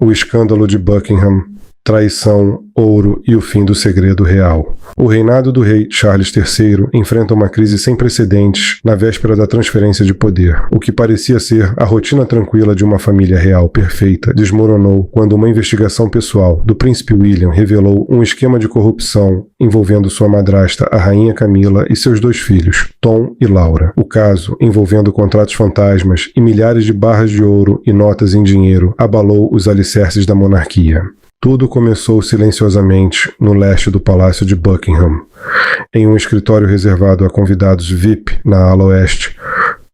O escândalo de Buckingham, traição, ouro e o fim do segredo real. O reinado do rei Charles III enfrenta uma crise sem precedentes na véspera da transferência de poder. O que parecia ser a rotina tranquila de uma família real perfeita desmoronou quando uma investigação pessoal do príncipe William revelou um esquema de corrupção envolvendo sua madrasta, a rainha Camila, e seus 2 filhos, Tom e Laura. O caso, envolvendo contratos fantasmas e milhares de barras de ouro e notas em dinheiro, abalou os alicerces da monarquia. Tudo começou silenciosamente no leste do Palácio de Buckingham. Em um escritório reservado a convidados VIP na ala oeste,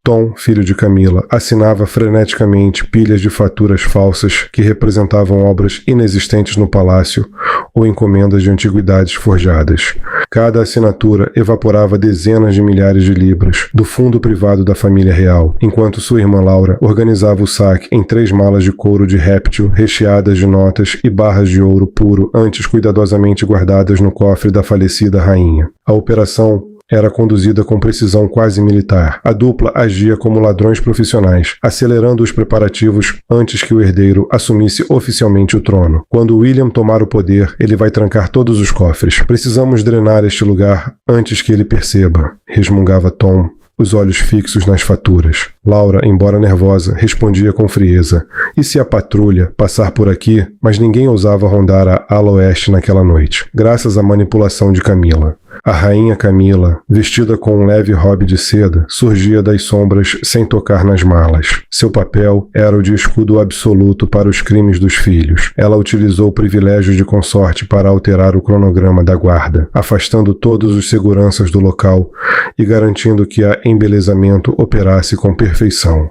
Tom, filho de Camila, assinava freneticamente pilhas de faturas falsas que representavam obras inexistentes no palácio ou encomendas de antiguidades forjadas. Cada assinatura evaporava dezenas de milhares de libras do fundo privado da família real, enquanto sua irmã Laura organizava o saque em 3 malas de couro de réptil recheadas de notas e barras de ouro puro antes cuidadosamente guardadas no cofre da falecida rainha. A operação era conduzida com precisão quase militar. A dupla agia como ladrões profissionais, acelerando os preparativos antes que o herdeiro assumisse oficialmente o trono. Quando William tomar o poder, ele vai trancar todos os cofres. Precisamos drenar este lugar antes que ele perceba, resmungava Tom, os olhos fixos nas faturas. Laura, embora nervosa, respondia com frieza. E se a patrulha passar por aqui? Mas ninguém ousava rondar a ala oeste naquela noite, graças à manipulação de Camila. A rainha Camila, vestida com um leve robe de seda, surgia das sombras sem tocar nas malas. Seu papel era o de escudo absoluto para os crimes dos filhos. Ela utilizou o privilégio de consorte para alterar o cronograma da guarda, afastando todos os seguranças do local e garantindo que a embelezamento operasse com perfeição.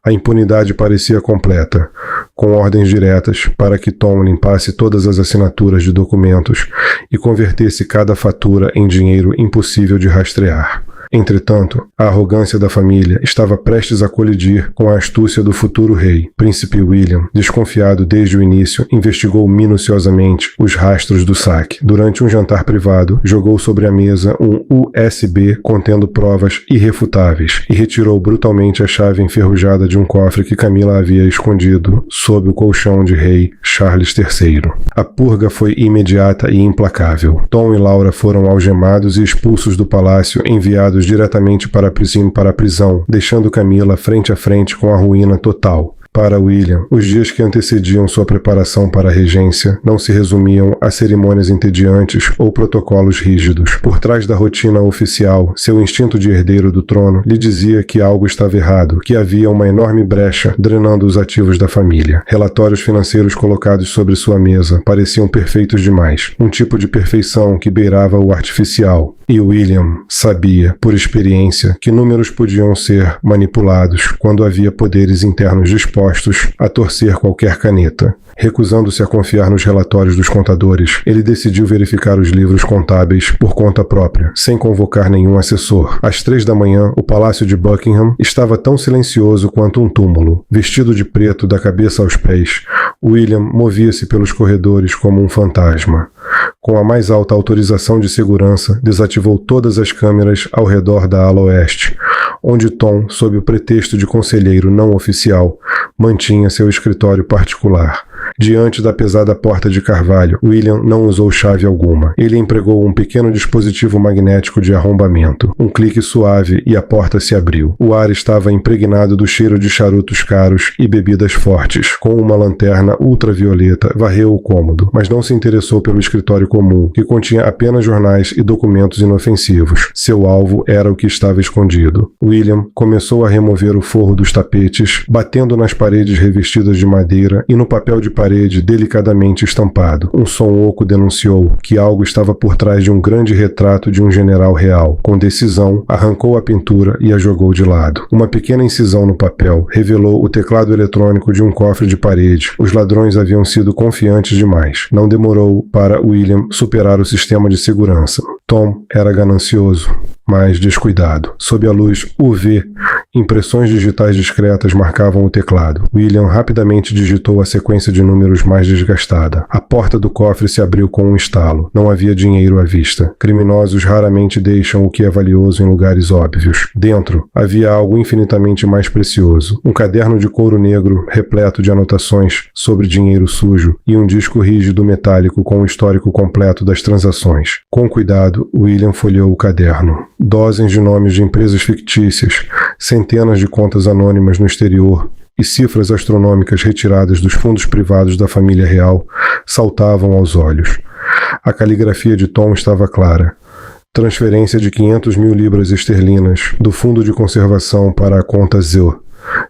A impunidade parecia completa, com ordens diretas para que Tom limpasse todas as assinaturas de documentos e convertesse cada fatura em dinheiro impossível de rastrear. Entretanto, a arrogância da família estava prestes a colidir com a astúcia do futuro rei. Príncipe William, desconfiado desde o início, investigou minuciosamente os rastros do saque. Durante um jantar privado, jogou sobre a mesa um USB contendo provas irrefutáveis e retirou brutalmente a chave enferrujada de um cofre que Camila havia escondido sob o colchão de rei Charles III. A purga foi imediata e implacável. Tom e Laura foram algemados e expulsos do palácio, enviados diretamente para a prisão, deixando Camila frente a frente com a ruína total. Para William, os dias que antecediam sua preparação para a regência não se resumiam a cerimônias entediantes ou protocolos rígidos. Por trás da rotina oficial, seu instinto de herdeiro do trono lhe dizia que algo estava errado, que havia uma enorme brecha drenando os ativos da família. Relatórios financeiros colocados sobre sua mesa pareciam perfeitos demais, um tipo de perfeição que beirava o artificial. E William sabia, por experiência, que números podiam ser manipulados quando havia poderes internos dispostos a torcer qualquer caneta. Recusando-se a confiar nos relatórios dos contadores, ele decidiu verificar os livros contábeis por conta própria, sem convocar nenhum assessor. Às 3 da manhã, o Palácio de Buckingham estava tão silencioso quanto um túmulo. Vestido de preto da cabeça aos pés, William movia-se pelos corredores como um fantasma. Com a mais alta autorização de segurança, desativou todas as câmeras ao redor da ala oeste, onde Tom, sob o pretexto de conselheiro não oficial, mantinha seu escritório particular. Diante da pesada porta de carvalho, William não usou chave alguma. Ele empregou um pequeno dispositivo magnético de arrombamento. Um clique suave e a porta se abriu. O ar estava impregnado do cheiro de charutos caros e bebidas fortes. Com uma lanterna ultravioleta, varreu o cômodo, mas não se interessou pelo escritório comum, que continha apenas jornais e documentos inofensivos. Seu alvo era o que estava escondido. William começou a remover o forro dos tapetes, batendo nas paredes revestidas de madeira e no papel de parede delicadamente estampado. Um som oco denunciou que algo estava por trás de um grande retrato de um general real. Com decisão, arrancou a pintura e a jogou de lado. Uma pequena incisão no papel revelou o teclado eletrônico de um cofre de parede. Os ladrões haviam sido confiantes demais. Não demorou para William superar o sistema de segurança. Tom era ganancioso, mas descuidado. Sob a luz UV, impressões digitais discretas marcavam o teclado. William rapidamente digitou a sequência de números mais desgastada. A porta do cofre se abriu com um estalo. Não havia dinheiro à vista. Criminosos raramente deixam o que é valioso em lugares óbvios. Dentro, havia algo infinitamente mais precioso. Um caderno de couro negro repleto de anotações sobre dinheiro sujo e um disco rígido metálico com o histórico completo das transações. Com cuidado, William folheou o caderno. Dozens de nomes de empresas fictícias, centenas de contas anônimas no exterior e cifras astronômicas retiradas dos fundos privados da família real saltavam aos olhos. A caligrafia de Tom estava clara. Transferência de 500 mil libras esterlinas do fundo de conservação para a conta Zeo.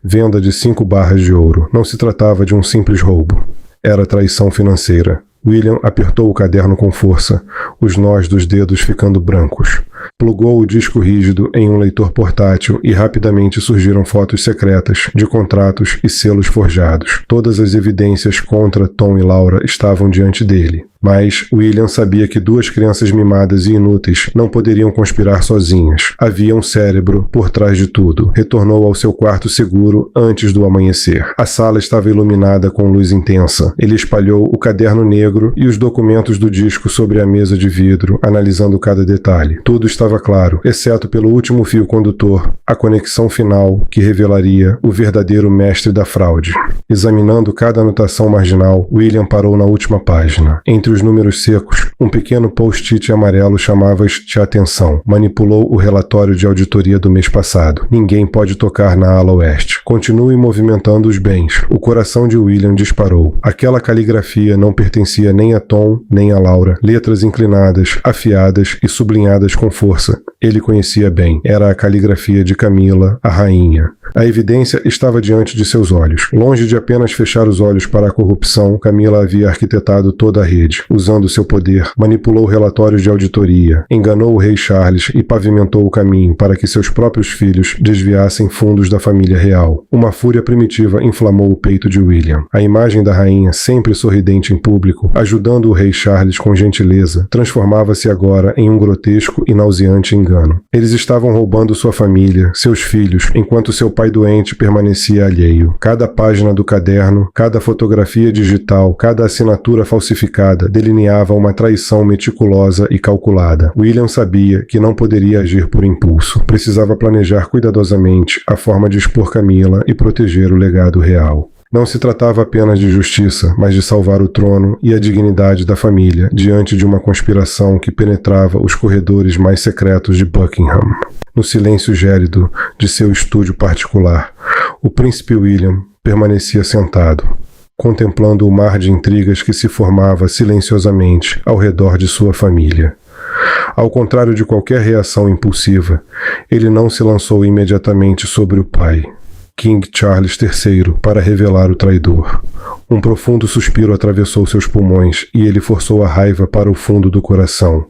Venda de 5 barras de ouro. Não se tratava de um simples roubo. Era traição financeira. William apertou o caderno com força, os nós dos dedos ficando brancos. Plugou o disco rígido em um leitor portátil e rapidamente surgiram fotos secretas de contratos e selos forjados. Todas as evidências contra Tom e Laura estavam diante dele. Mas William sabia que 2 crianças mimadas e inúteis não poderiam conspirar sozinhas. Havia um cérebro por trás de tudo. Retornou ao seu quarto seguro antes do amanhecer. A sala estava iluminada com luz intensa. Ele espalhou o caderno negro e os documentos do disco sobre a mesa de vidro, analisando cada detalhe. Tudo estava claro, exceto pelo último fio condutor, a conexão final que revelaria o verdadeiro mestre da fraude. Examinando cada anotação marginal, William parou na última página. Entre os números secos, um pequeno post-it amarelo chamava-te a atenção. Manipulou o relatório de auditoria do mês passado. Ninguém pode tocar na ala oeste. Continue movimentando os bens. O coração de William disparou. Aquela caligrafia não pertencia nem a Tom, nem a Laura. Letras inclinadas, afiadas e sublinhadas com força. Ele conhecia bem. Era a caligrafia de Camila, a rainha. A evidência estava diante de seus olhos. Longe de apenas fechar os olhos para a corrupção, Camila havia arquitetado toda a rede. Usando seu poder, manipulou relatórios de auditoria, enganou o rei Charles e pavimentou o caminho para que seus próprios filhos desviassem fundos da família real. Uma fúria primitiva inflamou o peito de William. A imagem da rainha, sempre sorridente em público, ajudando o rei Charles com gentileza, transformava-se agora em um grotesco e nauseante engano. Eles estavam roubando sua família, seus filhos, enquanto seu pai doente permanecia alheio. Cada página do caderno, cada fotografia digital, cada assinatura falsificada delineava uma traição meticulosa e calculada. William sabia que não poderia agir por impulso. Precisava planejar cuidadosamente a forma de expor Camila e proteger o legado real. Não se tratava apenas de justiça, mas de salvar o trono e a dignidade da família diante de uma conspiração que penetrava os corredores mais secretos de Buckingham. No silêncio gélido de seu estúdio particular, o príncipe William permanecia sentado, contemplando o mar de intrigas que se formava silenciosamente ao redor de sua família. Ao contrário de qualquer reação impulsiva, ele não se lançou imediatamente sobre o pai, King Charles III, para revelar o traidor. Um profundo suspiro atravessou seus pulmões e ele forçou a raiva para o fundo do coração.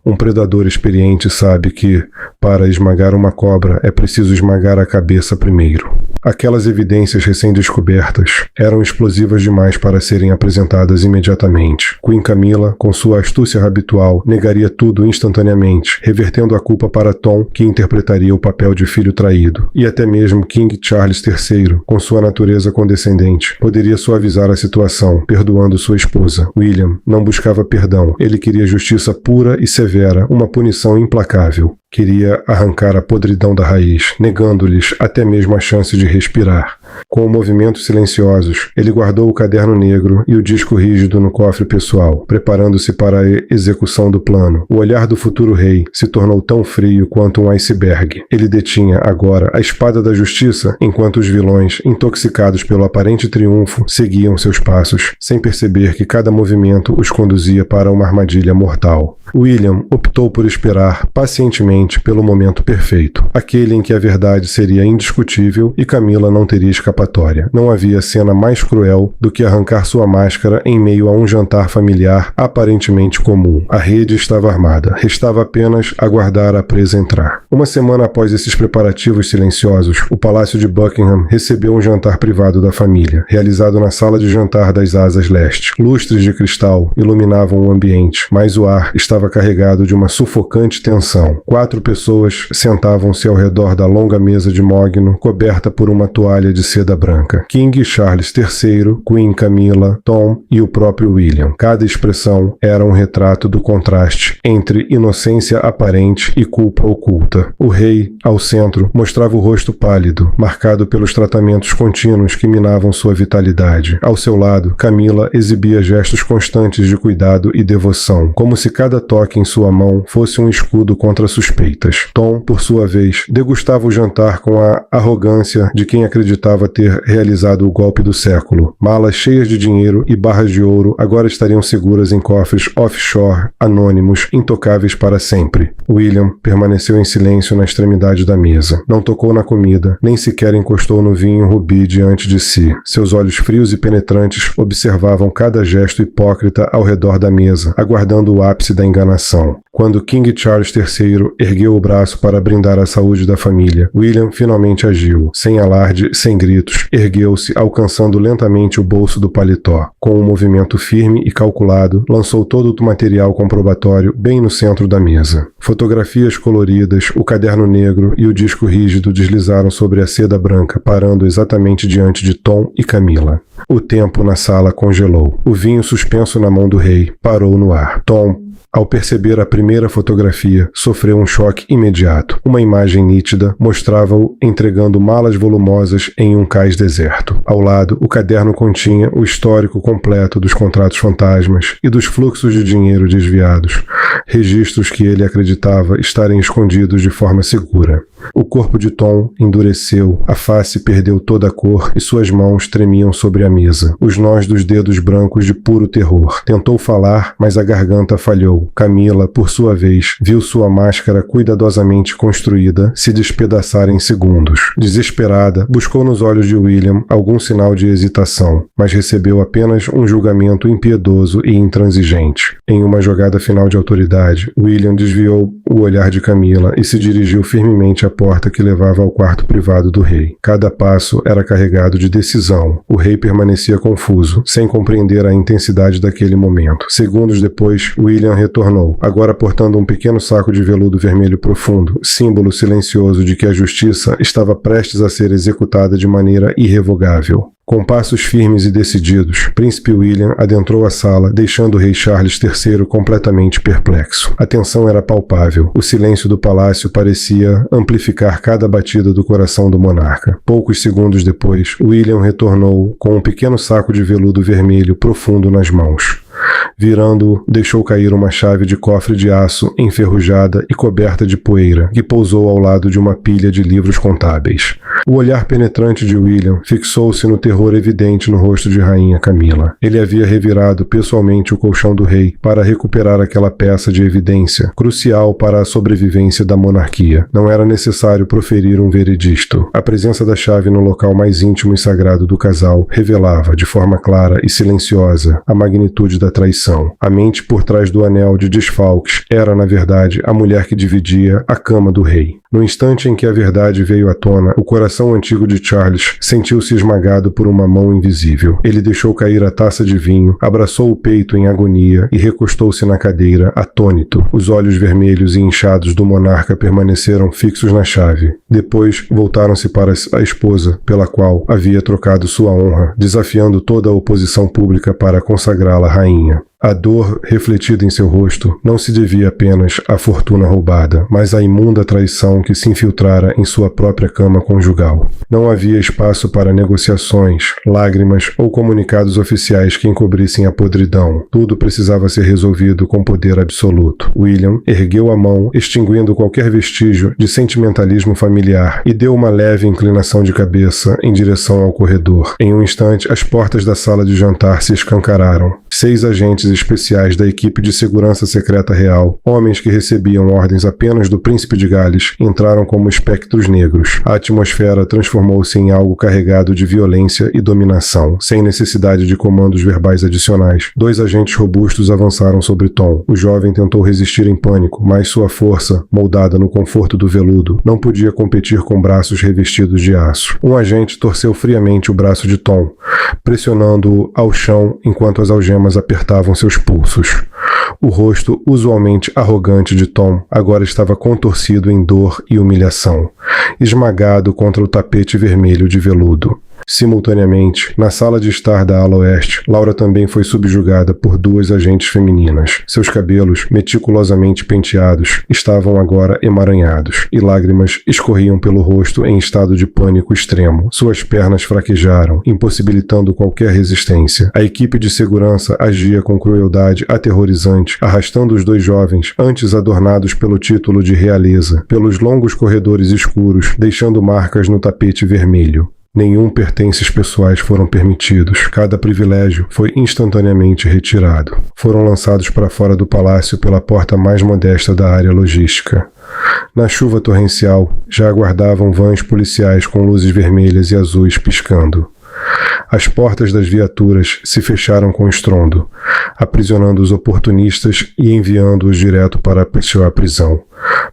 Um predador experiente sabe que, para esmagar uma cobra, é preciso esmagar a cabeça primeiro. Aquelas evidências recém-descobertas eram explosivas demais para serem apresentadas imediatamente. Queen Camila, com sua astúcia habitual, negaria tudo instantaneamente, revertendo a culpa para Tom, que interpretaria o papel de filho traído. E até mesmo King Charles III, com sua natureza condescendente, poderia suavizar a situação, perdoando sua esposa. William não buscava perdão, ele queria justiça pura e severa, uma punição implacável. Queria arrancar a podridão da raiz, negando-lhes até mesmo a chance de respirar. Com movimentos silenciosos, ele guardou o caderno negro e o disco rígido no cofre pessoal, preparando-se para a execução do plano. O olhar do futuro rei se tornou tão frio quanto um iceberg. Ele detinha, agora, a espada da justiça, enquanto os vilões, intoxicados pelo aparente triunfo, seguiam seus passos, sem perceber que cada movimento os conduzia para uma armadilha mortal. William optou por esperar pacientemente pelo momento perfeito, aquele em que a verdade seria indiscutível e Camila não teria escapado escapatória. Não havia cena mais cruel do que arrancar sua máscara em meio a um jantar familiar aparentemente comum. A rede estava armada. Restava apenas aguardar a presa entrar. Uma semana após esses preparativos silenciosos, o Palácio de Buckingham recebeu um jantar privado da família, realizado na sala de jantar das asas leste. Lustres de cristal iluminavam o ambiente, mas o ar estava carregado de uma sufocante tensão. 4 pessoas sentavam-se ao redor da longa mesa de mogno, coberta por uma toalha de seda branca. King Charles III, Queen Camilla, Tom e o próprio William. Cada expressão era um retrato do contraste entre inocência aparente e culpa oculta. O rei, ao centro, mostrava o rosto pálido, marcado pelos tratamentos contínuos que minavam sua vitalidade. Ao seu lado, Camilla exibia gestos constantes de cuidado e devoção, como se cada toque em sua mão fosse um escudo contra suspeitas. Tom, por sua vez, degustava o jantar com a arrogância de quem acreditava ter realizado o golpe do século. Malas cheias de dinheiro e barras de ouro agora estariam seguras em cofres offshore, anônimos, intocáveis para sempre. William permaneceu em silêncio na extremidade da mesa. Não tocou na comida, nem sequer encostou no vinho rubi diante de si. Seus olhos frios e penetrantes observavam cada gesto hipócrita ao redor da mesa, aguardando o ápice da enganação. Quando King Charles III ergueu o braço para brindar a saúde da família, William finalmente agiu. Sem alarde, sem gritos, ergueu-se, alcançando lentamente o bolso do paletó. Com um movimento firme e calculado, lançou todo o material comprobatório bem no centro da mesa. Fotografias coloridas, o caderno negro e o disco rígido deslizaram sobre a seda branca, parando exatamente diante de Tom e Camilla. O tempo na sala congelou. O vinho suspenso na mão do rei parou no ar. Tom, ao perceber a primeira fotografia, sofreu um choque imediato. Uma imagem nítida mostrava-o entregando malas volumosas em um cais deserto. Ao lado, o caderno continha o histórico completo dos contratos fantasmas e dos fluxos de dinheiro desviados, registros que ele acreditava estarem escondidos de forma segura. O corpo de Tom endureceu, a face perdeu toda a cor e suas mãos tremiam sobre a mesa, os nós dos dedos brancos de puro terror. Tentou falar, mas a garganta falhou. Camilla, por sua vez, viu sua máscara cuidadosamente construída se despedaçar em segundos. Desesperada, buscou nos olhos de William algum sinal de hesitação, mas recebeu apenas um julgamento impiedoso e intransigente. Em uma jogada final de autoridade, William desviou o olhar de Camilla e se dirigiu firmemente à porta que levava ao quarto privado do rei. Cada passo era carregado de decisão. O rei permanecia confuso, sem compreender a intensidade daquele momento. Segundos depois, William retornou, agora portando um pequeno saco de veludo vermelho profundo, símbolo silencioso de que a justiça estava prestes a ser executada de maneira irrevogável. Com passos firmes e decididos, Príncipe William adentrou a sala, deixando o rei Charles III completamente perplexo. A tensão era palpável. O silêncio do palácio parecia amplificar cada batida do coração do monarca. Poucos segundos depois, William retornou com um pequeno saco de veludo vermelho profundo nas mãos. Virando-o, deixou cair uma chave de cofre de aço enferrujada e coberta de poeira, que pousou ao lado de uma pilha de livros contábeis. O olhar penetrante de William fixou-se no terror evidente no rosto de Rainha Camilla. Ele havia revirado pessoalmente o colchão do rei para recuperar aquela peça de evidência, crucial para a sobrevivência da monarquia. Não era necessário proferir um veredicto. A presença da chave no local mais íntimo e sagrado do casal revelava, de forma clara e silenciosa, a magnitude da traição. A mente por trás do anel de desfalques era, na verdade, a mulher que dividia a cama do rei. No instante em que a verdade veio à tona, o coração antigo de Charles sentiu-se esmagado por uma mão invisível. Ele deixou cair a taça de vinho, abraçou o peito em agonia e recostou-se na cadeira, atônito. Os olhos vermelhos e inchados do monarca permaneceram fixos na chave. Depois, voltaram-se para a esposa, pela qual havia trocado sua honra, desafiando toda a oposição pública para consagrá-la rainha. A dor refletida em seu rosto não se devia apenas à fortuna roubada, mas à imunda traição que se infiltrara em sua própria cama conjugal. Não havia espaço para negociações, lágrimas ou comunicados oficiais que encobrissem a podridão. Tudo precisava ser resolvido com poder absoluto. William ergueu a mão, extinguindo qualquer vestígio de sentimentalismo familiar, e deu uma leve inclinação de cabeça em direção ao corredor. Em um instante, as portas da sala de jantar se escancararam. 6 agentes especiais da equipe de segurança secreta real, homens que recebiam ordens apenas do príncipe de Gales, entraram entraram como espectros negros. A atmosfera transformou-se em algo carregado de violência e dominação, sem necessidade de comandos verbais adicionais. 2 agentes robustos avançaram sobre Tom. O jovem tentou resistir em pânico, mas sua força, moldada no conforto do veludo, não podia competir com braços revestidos de aço. Um agente torceu friamente o braço de Tom, pressionando-o ao chão enquanto as algemas apertavam seus pulsos. O rosto usualmente arrogante de Tom agora estava contorcido em dor e humilhação, esmagado contra o tapete vermelho de veludo. Simultaneamente, na sala de estar da ala oeste, Laura também foi subjugada por 2 agentes femininas. Seus cabelos, meticulosamente penteados, estavam agora emaranhados, e lágrimas escorriam pelo rosto em estado de pânico extremo. Suas pernas fraquejaram, impossibilitando qualquer resistência. A equipe de segurança agia com crueldade aterrorizante, arrastando os 2 jovens, antes adornados pelo título de realeza, pelos longos corredores escuros, deixando marcas no tapete vermelho. Nenhum pertences pessoais foram permitidos. Cada privilégio foi instantaneamente retirado. Foram lançados para fora do palácio pela porta mais modesta da área logística. Na chuva torrencial, já aguardavam vans policiais com luzes vermelhas e azuis piscando. As portas das viaturas se fecharam com estrondo, aprisionando os oportunistas e enviando-os direto para a prisão,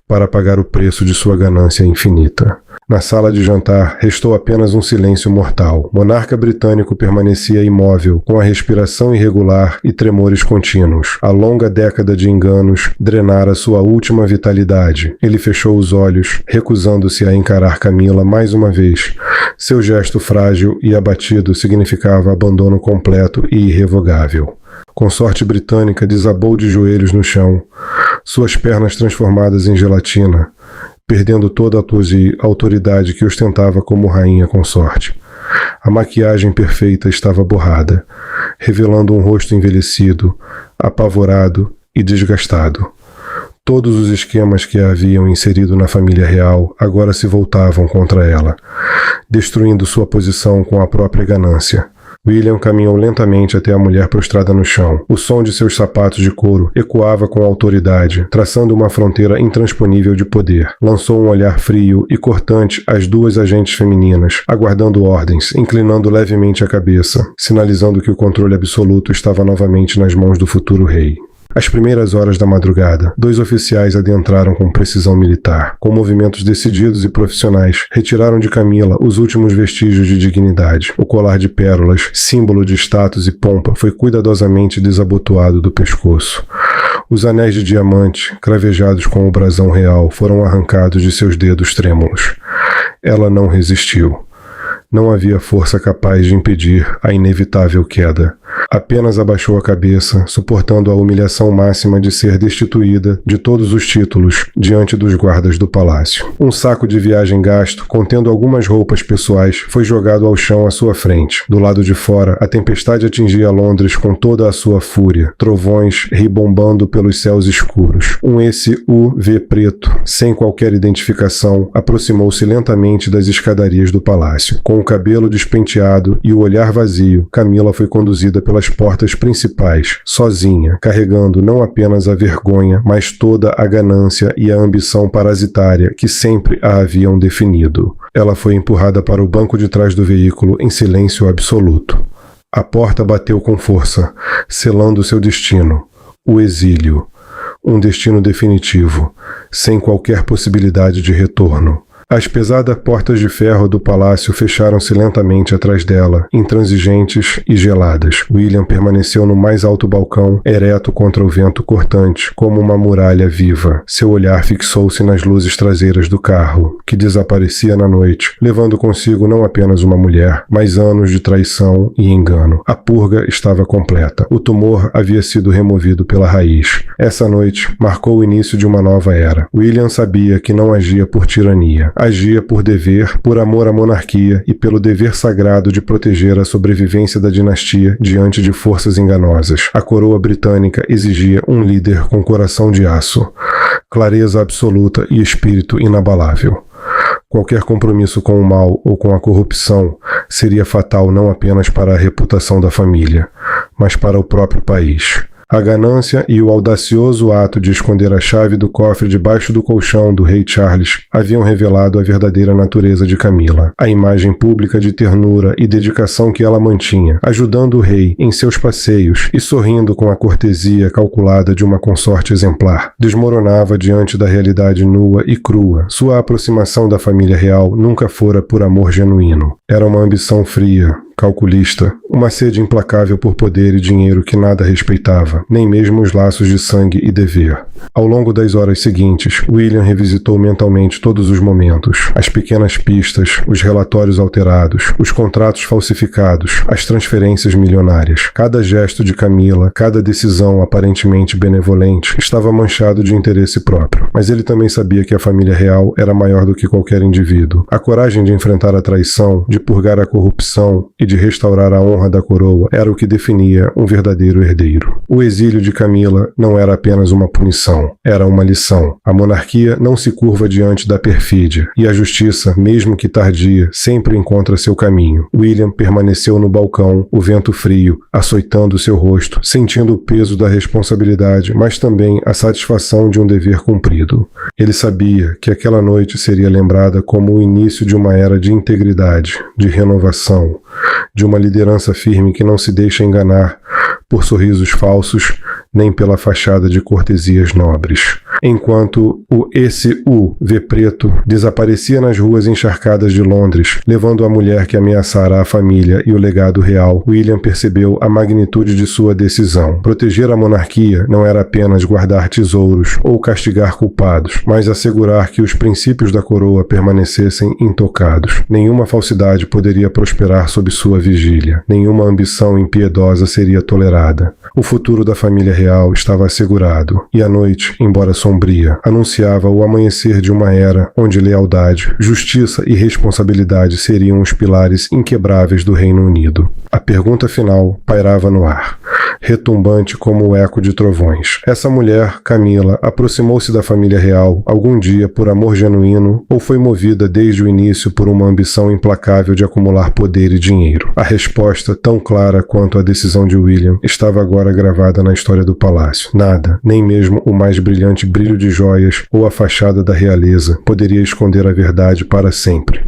para pagar o preço de sua ganância infinita. Na sala de jantar, restou apenas um silêncio mortal. O monarca britânico permanecia imóvel, com a respiração irregular e tremores contínuos. A longa década de enganos drenara sua última vitalidade. Ele fechou os olhos, recusando-se a encarar Camila mais uma vez. Seu gesto frágil e abatido significava abandono completo e irrevogável. Consorte britânica desabou de joelhos no chão, suas pernas transformadas em gelatina, perdendo toda a autoridade que ostentava como rainha consorte. A maquiagem perfeita estava borrada, revelando um rosto envelhecido, apavorado e desgastado. Todos os esquemas que a haviam inserido na família real agora se voltavam contra ela, destruindo sua posição com a própria ganância. William caminhou lentamente até a mulher prostrada no chão. O som de seus sapatos de couro ecoava com autoridade, traçando uma fronteira intransponível de poder. Lançou um olhar frio e cortante às 2 agentes femininas, aguardando ordens, inclinando levemente a cabeça, sinalizando que o controle absoluto estava novamente nas mãos do futuro rei. Às primeiras horas da madrugada, 2 oficiais adentraram com precisão militar. Com movimentos decididos e profissionais, retiraram de Camila os últimos vestígios de dignidade. O colar de pérolas, símbolo de status e pompa, foi cuidadosamente desabotoado do pescoço. Os anéis de diamante, cravejados com o brasão real, foram arrancados de seus dedos trêmulos. Ela não resistiu. Não havia força capaz de impedir a inevitável queda. Apenas abaixou a cabeça, suportando a humilhação máxima de ser destituída de todos os títulos diante dos guardas do palácio. Um saco de viagem gasto, contendo algumas roupas pessoais, foi jogado ao chão à sua frente. Do lado de fora, a tempestade atingia Londres com toda a sua fúria, trovões ribombando pelos céus escuros. Um SUV preto, sem qualquer identificação, aproximou-se lentamente das escadarias do palácio. Com o cabelo despenteado e o olhar vazio, Camila foi conduzida pelas portas principais, sozinha, carregando não apenas a vergonha, mas toda a ganância e a ambição parasitária que sempre a haviam definido. Ela foi empurrada para o banco de trás do veículo em silêncio absoluto. A porta bateu com força, selando seu destino, o exílio. Um destino definitivo, sem qualquer possibilidade de retorno. As pesadas portas de ferro do palácio fecharam-se lentamente atrás dela, intransigentes e geladas. William permaneceu no mais alto balcão, ereto contra o vento cortante, como uma muralha viva. Seu olhar fixou-se nas luzes traseiras do carro, que desaparecia na noite, levando consigo não apenas uma mulher, mas anos de traição e engano. A purga estava completa. O tumor havia sido removido pela raiz. Essa noite marcou o início de uma nova era. William sabia que não agia por tirania. Agia por dever, por amor à monarquia e pelo dever sagrado de proteger a sobrevivência da dinastia diante de forças enganosas. A coroa britânica exigia um líder com coração de aço, clareza absoluta e espírito inabalável. Qualquer compromisso com o mal ou com a corrupção seria fatal não apenas para a reputação da família, mas para o próprio país. A ganância e o audacioso ato de esconder a chave do cofre debaixo do colchão do rei Charles haviam revelado a verdadeira natureza de Camila, a imagem pública de ternura e dedicação que ela mantinha, ajudando o rei em seus passeios e sorrindo com a cortesia calculada de uma consorte exemplar. Desmoronava diante da realidade nua e crua. Sua aproximação da família real nunca fora por amor genuíno. Era uma ambição fria, calculista, uma sede implacável por poder e dinheiro que nada respeitava, nem mesmo os laços de sangue e dever. Ao longo das horas seguintes, William revisitou mentalmente todos os momentos, as pequenas pistas, os relatórios alterados, os contratos falsificados, as transferências milionárias. Cada gesto de Camila, cada decisão aparentemente benevolente, estava manchado de interesse próprio. Mas ele também sabia que a família real era maior do que qualquer indivíduo. A coragem de enfrentar a traição, de purgar a corrupção e de restaurar a honra da coroa era o que definia um verdadeiro herdeiro. O exílio de Camila não era apenas uma punição, era uma lição. A monarquia não se curva diante da perfídia, e a justiça, mesmo que tardia, sempre encontra seu caminho. William permaneceu no balcão, o vento frio, açoitando seu rosto, sentindo o peso da responsabilidade, mas também a satisfação de um dever cumprido. Ele sabia que aquela noite seria lembrada como o início de uma era de integridade, de renovação, de uma liderança firme que não se deixa enganar por sorrisos falsos, nem pela fachada de cortesias nobres. Enquanto o V Preto desaparecia nas ruas encharcadas de Londres, levando a mulher que ameaçara a família e o legado real, William percebeu a magnitude de sua decisão. Proteger a monarquia não era apenas guardar tesouros ou castigar culpados, mas assegurar que os princípios da coroa permanecessem intocados. Nenhuma falsidade poderia prosperar sob sua vigília. Nenhuma ambição impiedosa seria tolerada. O futuro da família real estava assegurado, e a noite, embora sombria, anunciava o amanhecer de uma era onde lealdade, justiça e responsabilidade seriam os pilares inquebráveis do Reino Unido. A pergunta final pairava no ar, retumbante como o eco de trovões. Essa mulher, Camila, aproximou-se da família real algum dia por amor genuíno ou foi movida desde o início por uma ambição implacável de acumular poder e dinheiro? A resposta, tão clara quanto a decisão de William, estava agora gravada na história do palácio. Nada, nem mesmo o mais brilhante brilho de joias ou a fachada da realeza, poderia esconder a verdade para sempre.